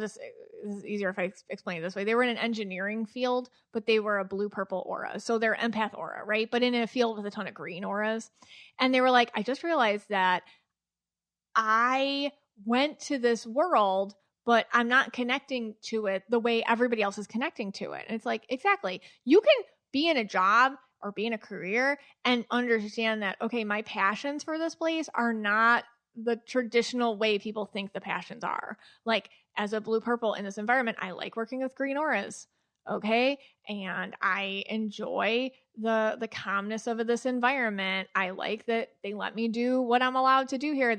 this is easier if I explain it this way. They were in an engineering field, but they were a blue-purple aura. So they're empath aura, right? But in a field with a ton of green auras. And they were like, I just realized that I went to this world, but I'm not connecting to it the way everybody else is connecting to it. And it's like, exactly. You can be in a job or be in a career and understand that, okay, my passions for this place are not the traditional way people think the passions are. Like, as a blue purple in this environment, I like working with green auras. Okay. And I enjoy the calmness of this environment. I like that they let me do what I'm allowed to do here.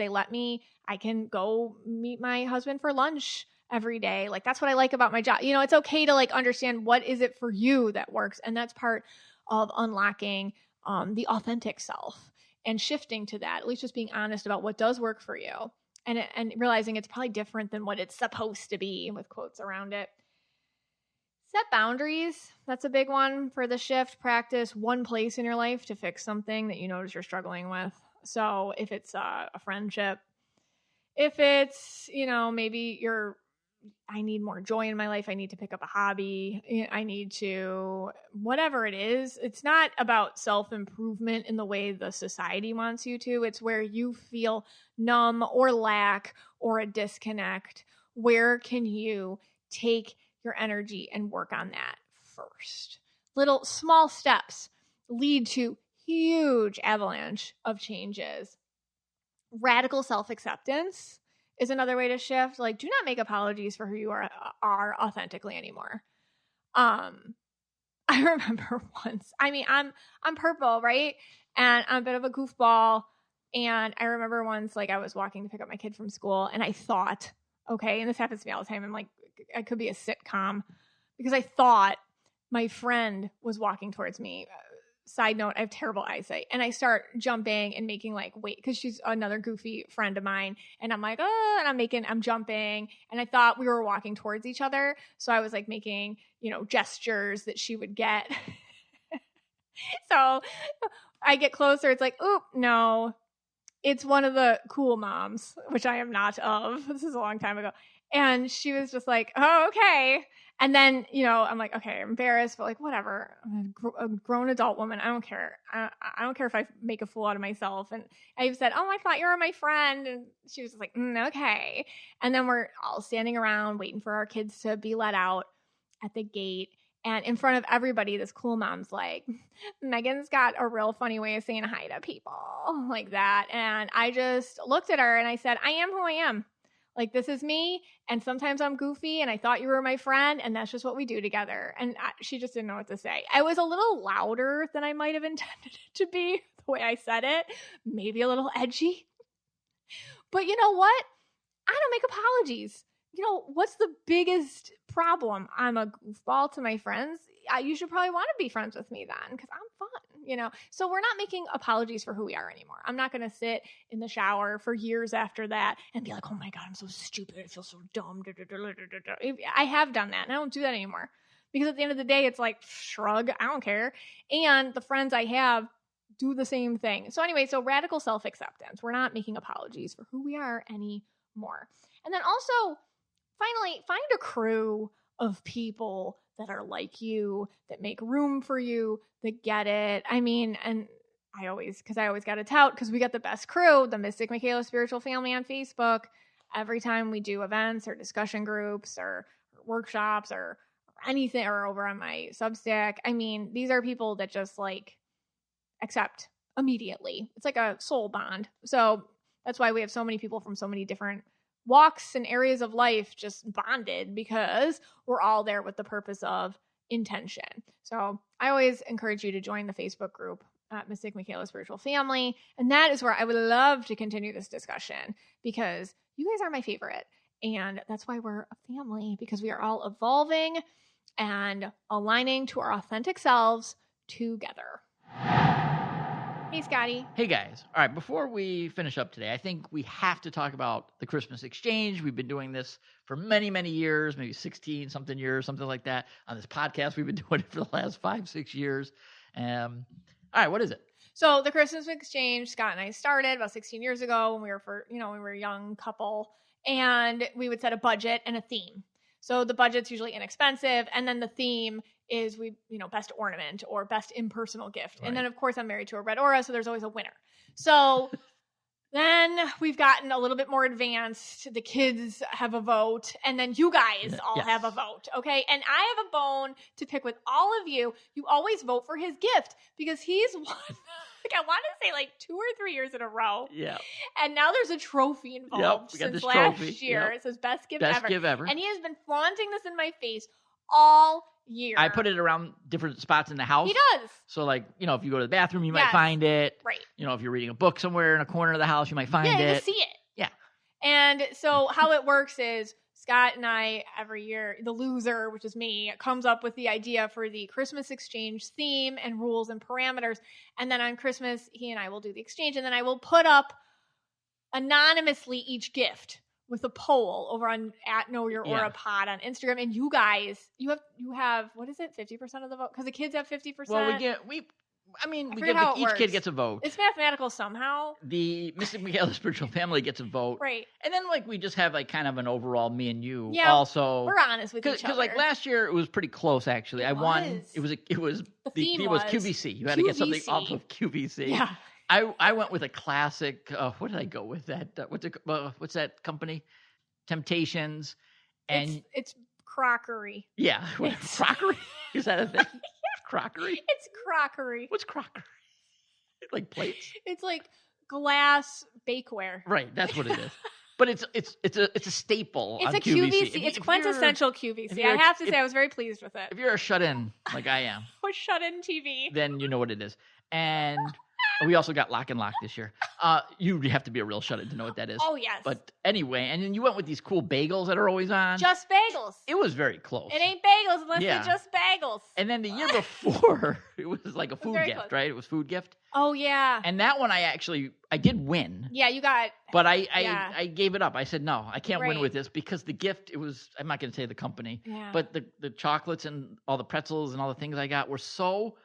I can go meet my husband for lunch every day. Like, that's what I like about my job. You know, it's okay to like understand what is it for you that works. And that's part of unlocking the authentic self and shifting to that, at least just being honest about what does work for you. And realizing it's probably different than what it's supposed to be, with quotes around it. Set boundaries. That's a big one for the shift. Practice one place in your life to fix something that you notice you're struggling with. So if it's a friendship, if it's, you know, maybe I need more joy in my life. I need to pick up a hobby. I need to, whatever it is. It's not about self-improvement in the way the society wants you to. It's where you feel numb or lack or a disconnect. Where can you take your energy and work on that first? Little small steps lead to huge avalanche of changes. Radical self-acceptance is another way to shift. Like, do not make apologies for who you are authentically anymore. I remember once, I mean, I'm purple, right? And I'm a bit of a goofball. And I remember once, like, I was walking to pick up my kid from school, and I thought, okay, and this happens to me all the time. I'm like, I could be a sitcom, because I thought my friend was walking towards me. Side note, I have terrible eyesight. And I start jumping and making like, wait, because she's another goofy friend of mine. And I'm like, oh, and I'm jumping. And I thought we were walking towards each other. So I was like making, you know, gestures that she would get. So I get closer. It's like, oop, no, it's one of the cool moms, which I am not of. This is a long time ago. And she was just like, oh, okay. And then, you know, I'm like, okay, I'm embarrassed, but like, whatever. I'm a grown adult woman. I don't care. I don't care if I make a fool out of myself. And I said, oh, I thought you were my friend. And she was just like, okay. And then we're all standing around waiting for our kids to be let out at the gate. And in front of everybody, this cool mom's like, Megan's got a real funny way of saying hi to people, like that. And I just looked at her and I said, I am who I am. Like, this is me, and sometimes I'm goofy, and I thought you were my friend, and that's just what we do together. And she just didn't know what to say. I was a little louder than I might have intended it to be, the way I said it. Maybe a little edgy. But you know what? I don't make apologies. You know, what's the biggest problem? I'm a goofball to my friends. You should probably want to be friends with me then, because I'm fun, you know? So we're not making apologies for who we are anymore. I'm not going to sit in the shower for years after that and be like, oh my God, I'm so stupid. I feel so dumb. I have done that, and I don't do that anymore, because at the end of the day, it's like, shrug, I don't care. And the friends I have do the same thing. So anyway, so radical self-acceptance. We're not making apologies for who we are anymore. And then also, finally, find a crew of people that are like you, that make room for you, that get it. I mean, and I always got to tout, because we got the best crew, the Mystic Michaela Spiritual Family on Facebook. Every time we do events or discussion groups or workshops or anything, or over on my Substack. I mean, these are people that just like accept immediately. It's like a soul bond. So that's why we have so many people from so many different walks and areas of life just bonded, because we're all there with the purpose of intention. So I always encourage you to join the Facebook group at Mystic Michaela Spiritual Family. And that is where I would love to continue this discussion, because you guys are my favorite. And that's why we're a family, because we are all evolving and aligning to our authentic selves together. Hey, Scotty. Hey, guys. All right, before we finish up today, I think we have to talk about the Christmas exchange. We've been doing this for many, many years, maybe 16-something years, something like that. On this podcast, we've been doing it for the last 5-6 years. All right, what is it? So the Christmas exchange, Scott and I started about 16 years ago when we were a young couple, and we would set a budget and a theme. So the budget's usually inexpensive, and then the theme is best ornament or best impersonal gift. Right. And then, of course, I'm married to a red aura, so there's always a winner. So then we've gotten a little bit more advanced. The kids have a vote, and then you guys all have a vote, okay? And I have a bone to pick with all of you. You always vote for his gift, because he's won, I want to say 2 or 3 years in a row. Yeah. And now there's a trophy involved since last year. Yep. It says best gift ever. And he has been flaunting this in my face all year. I put it around different spots in the house. He does. So if you go to the bathroom, you might find it. Right. If you're reading a book somewhere in a corner of the house, you might find it. Yeah, you see it. Yeah. And so how it works is Scott and I, every year, the loser, which is me, comes up with the idea for the Christmas exchange theme and rules and parameters. And then on Christmas, he and I will do the exchange. And then I will put up anonymously each gift with a poll over on @KnowYourAuraPod on Instagram. And you guys, you have what is it, 50% of the vote? Because the kids have 50%. Well, each kid gets a vote. It's mathematical somehow. The Mystic Michaela Spiritual Family gets a vote. Right. And then we just have kind of an overall me and you also. We're honest with each other. Because last year it was pretty close actually. I won. It was the theme was QVC. You had to get something off of QVC. Yeah. I went with a classic. What did I go with? What's that company? Temptations, and it's crockery. Yeah, crockery. Is that a thing? Crockery. It's crockery. What's crockery? Like plates. It's like glass bakeware. Right, that's what it is. But it's a staple. It's on a QVC. It's quintessential QVC. I have to say, I was very pleased with it. If you're a shut-in like I am, or shut-in TV, then you know what it is. And we also got Lock and Lock this year. You have to be a real shut-in to know what that is. Oh, yes. But anyway, and then you went with these cool bagels that are always on. Just bagels. It was very close. It ain't bagels unless they're just bagels. And then the year before, it was like a food gift, close. Right? It was food gift. Oh, yeah. And that one I did win. Yeah, you got. But I gave it up. I said, no, I can't win with this, because the gift, I'm not going to say the company, but the chocolates and all the pretzels and all the things I got were so...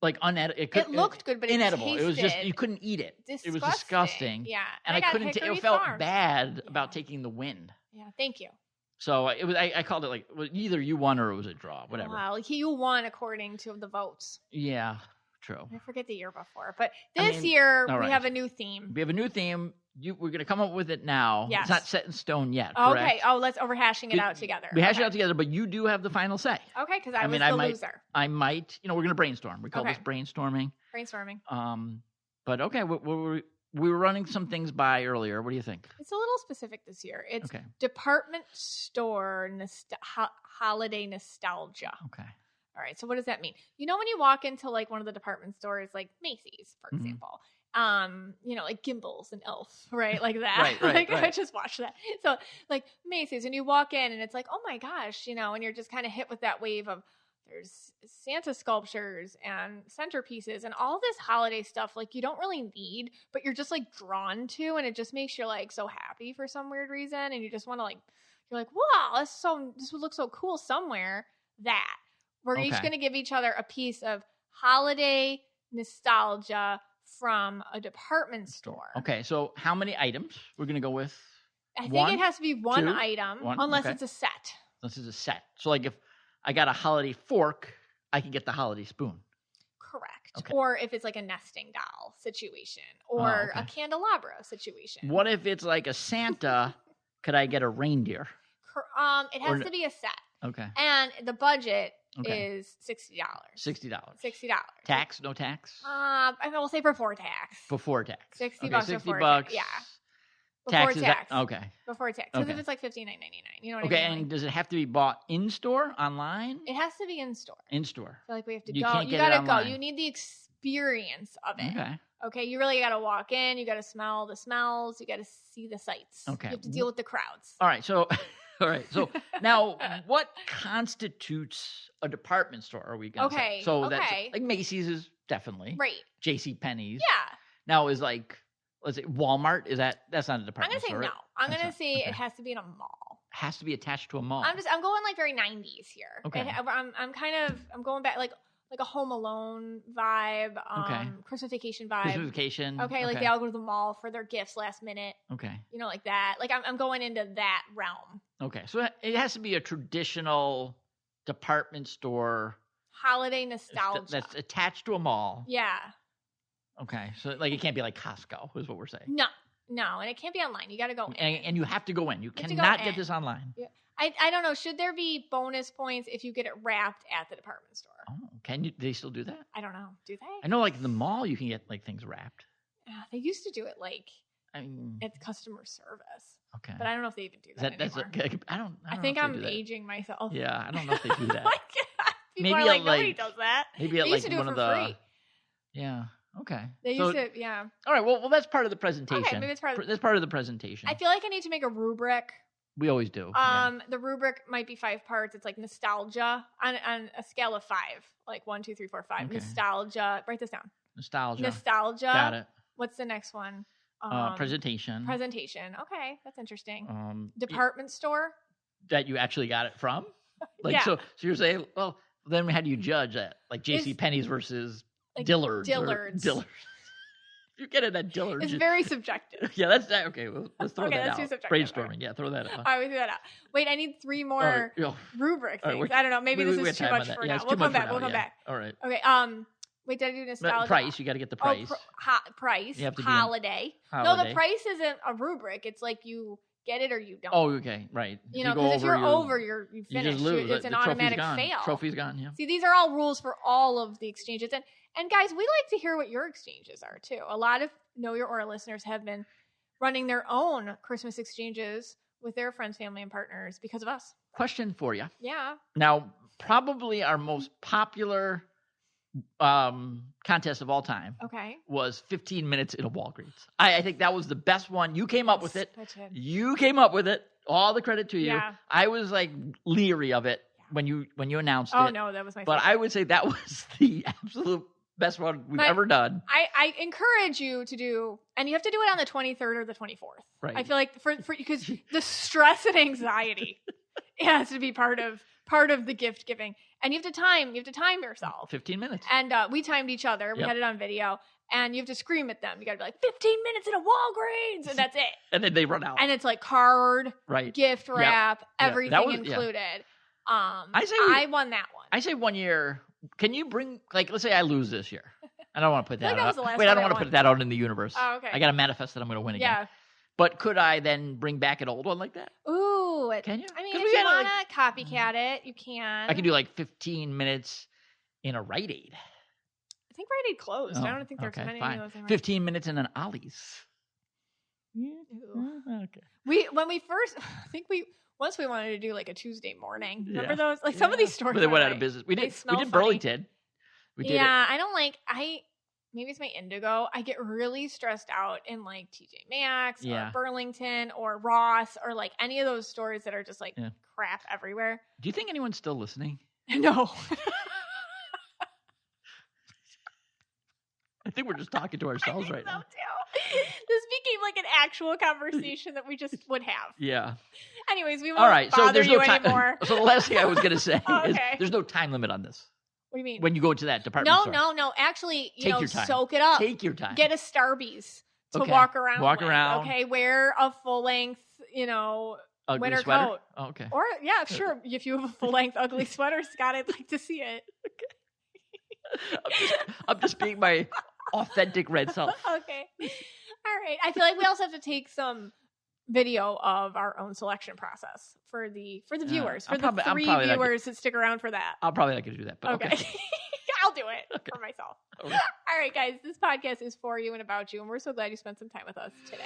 unedible. It looked good, but inedible. It was just, you couldn't eat it. Disgusting. It was disgusting. Yeah. And I couldn't it felt bad about taking the win. Yeah, thank you. So it was, I called it either you won or it was a draw, whatever. Wow, you won according to the votes. Yeah, true. I forget the year before, but this year we have a new theme. We have a new theme. We're going to come up with it now. Yes. It's not set in stone yet. Okay. Oh, we're hashing it out together. We hash it out together, but you do have the final say. Okay, because I was the loser. I might. We're going to brainstorm. We call this brainstorming. Brainstorming. But okay, we were running some things by earlier. What do you think? It's a little specific this year. It's department store holiday nostalgia. Okay. All right. So what does that mean? When you walk into one of the department stores, like Macy's, for example. Like Gimbals and Elf, right? Like that. Right. I just watched that. So Macy's, and you walk in and it's oh my gosh, and you're just kind of hit with that wave of there's Santa sculptures and centerpieces and all this holiday stuff you don't really need, but you're just drawn to, and it just makes you so happy for some weird reason, and you just want to you're wow, this would look so cool somewhere. That we're each going to give each other a piece of holiday nostalgia from a department store. Okay, so how many items we're going to go with? I think it has to be one item, unless it's a set. Unless it's a set. So if I got a holiday fork, I can get the holiday spoon. Correct. Okay. Or if it's a nesting doll situation, or a candelabra situation. What if it's a Santa, could I get a reindeer? It has to be a set. Okay. And the budget is $60. $60. $60. Tax? No tax? I will say before tax. Before tax. $60 $60 before bucks. tax. Yeah. Before Taxes. tax. Okay. Before tax. Because Okay. if it's like $59.99, you know what I Okay, mean? and Like, does it have to be bought in store, online? it has to be in store. In store. So like we have to You go. can't You get it gotta go. online. You need the experience of it. Okay. Okay, you really got to walk in. You got to smell the smells. You got to see the sights. Okay. You have to deal with the crowds. All right. So, now what constitutes a department store? Are we going to say? So that's like Macy's is definitely Right. J.C. Penney's. Yeah. Now is like, let's say Walmart. That's not a I'm department gonna say store? no. right? I'm That's gonna not- say okay. it has to be in a mall. Has to be attached to a mall. I'm going like very 90s here. Okay. I'm going back like a Home Alone vibe. Christmas Vacation vibe. Christmas Vacation. Okay, like they all go to the mall for their gifts last minute. Okay. You know, like that. Like I'm going into that realm. Okay. So it has to be a traditional department store. Holiday nostalgia. That's attached to a mall. Yeah. Okay. So like it can't be like Costco is what we're saying. No, and it can't be online. You got to go in. And you have to go in. You have to cannot go get in. this online. Yeah. I don't know. Should there be bonus points if you get it wrapped at the department store? Oh, can you? They still do that? I don't know. Do they? I know, like in the mall, you can get like things wrapped. They used to do it like I mean, at customer service, okay, but I don't know if they even do that anymore. I think know if they I'm do that. aging myself. Yeah, I don't know if they do that. Like, people Maybe are like, at, nobody like- does that. Maybe at They like used to do one it of for the. free. Yeah. Okay. They So- used to, yeah. All right. Well, that's part of the presentation. Okay, maybe it's part of That's part of the presentation. I feel like I need to make a rubric. We always do. Yeah. The rubric might be 5 parts. It's like nostalgia on a scale of 5, like 1, 2, 3, 4, 5. Okay. Nostalgia. Write this down. Nostalgia. Got it. What's the next one? Presentation. Presentation. Okay, that's interesting. y- Department store. that you actually got it from. Like Yeah. so you're saying, well, then how do you judge that? Like J.C. Penney's versus Like Dillard's. Dillard's. Dillard's. You get it at Dillard's. It's very subjective. Yeah, that's that. Okay, well, let's throw Okay, that that's out. too subjective. Brainstorming. Yeah, throw that out. All right, we threw that out. Wait, I need 3 more All right, yeah. rubric All right, things. we're- I don't know. Maybe we this got is too time on much that. for Yeah, now. it's We'll too come much for back. now, We'll come yeah. back. All right. Okay. Wait, did I do nostalgia? Price. You got to get the price. Price. You have to be holiday. No, holiday. the price isn't a rubric. It's like you get it or you don't. Oh, okay, right. You know, because if you're over, you you finish. just lose. It's an The trophy's automatic gone. fail. Trophy's gone. Yeah. See, these are all rules for all of the exchanges. And guys, we like to hear what your exchanges are too. A lot of Know Your Aura listeners have been running their own Christmas exchanges with their friends, family, and partners because of us. Question for you. Yeah. Now, probably our most popular contest of all time Okay. was 15 minutes in a Walgreens. I think that was the best one. You came up with it. That's it. You came up with it. All the credit to you. Yeah. I was like leery of it when you announced Oh it. no, that was my But favorite. I would say that was the absolute best one we've ever done. I encourage you to do, and you have to do it on the 23rd or the 24th. Right. I feel like for because the stress and anxiety has to be part of the gift giving, and you have to time yourself. 15 minutes. And we timed each other. We Yep. had it on video, and you have to scream at them. You got to be like 15 minutes in a Walgreens, and that's it. And then they run out. And it's like card, Right. gift wrap, Yeah. everything That was- included. I won that one. I say 1 year. Can you bring, like, let's say I lose this year. I don't want to put I that think that was out. the last Wait, I one don't I want to won. put that out in the universe. Oh, okay. I got to manifest that I'm going to win again. Yeah. But could I then bring back an old one like that? Ooh. Can you? I mean, 'Cause if we you gotta, want to copycat it, you can. I can do like 15 minutes in a Rite Aid. I think Rite Aid closed. Oh, I don't think there's okay, many fine. of those anymore. 15 minutes in an Ollie's. Ew. Okay. When we first, I think once we wanted to do like a Tuesday morning. Remember Yeah. those? Like some of these stores. But they are went out like- of business. We they did smell funny. Burlington. We did it. Yeah, I don't like. Maybe it's my indigo. I get really stressed out in like TJ Maxx Yeah. or Burlington or Ross or like any of those stores that are just like Yeah. crap everywhere. Do you think anyone's still listening? No. I think we're just talking to I ourselves think right so now. too. This became like an actual conversation that we just would have. Yeah. Anyways, we won't All right. So bother there's you no time. anymore. So the last thing I was going to say is Okay. there's no time limit on this. What do you mean? When you go to that department store. No. Actually, Take your time. soak it up. Take your time. Get a Starbies to Okay. walk around. Walk with, around. Okay, wear a full length, Ugly winter sweater. coat. Oh, okay. Or yeah, sure. If you have a full length ugly sweater, Scott, I'd like to see it. I'm just being my authentic red self. Okay. All right. I feel like we also have to take some video of our own selection process for the viewers, for I'm the probably 3 viewers that stick around for that. I'll probably not going to do that, but okay. I'll do it for myself. Okay. All right, guys, this podcast is for you and about you, and we're so glad you spent some time with us today.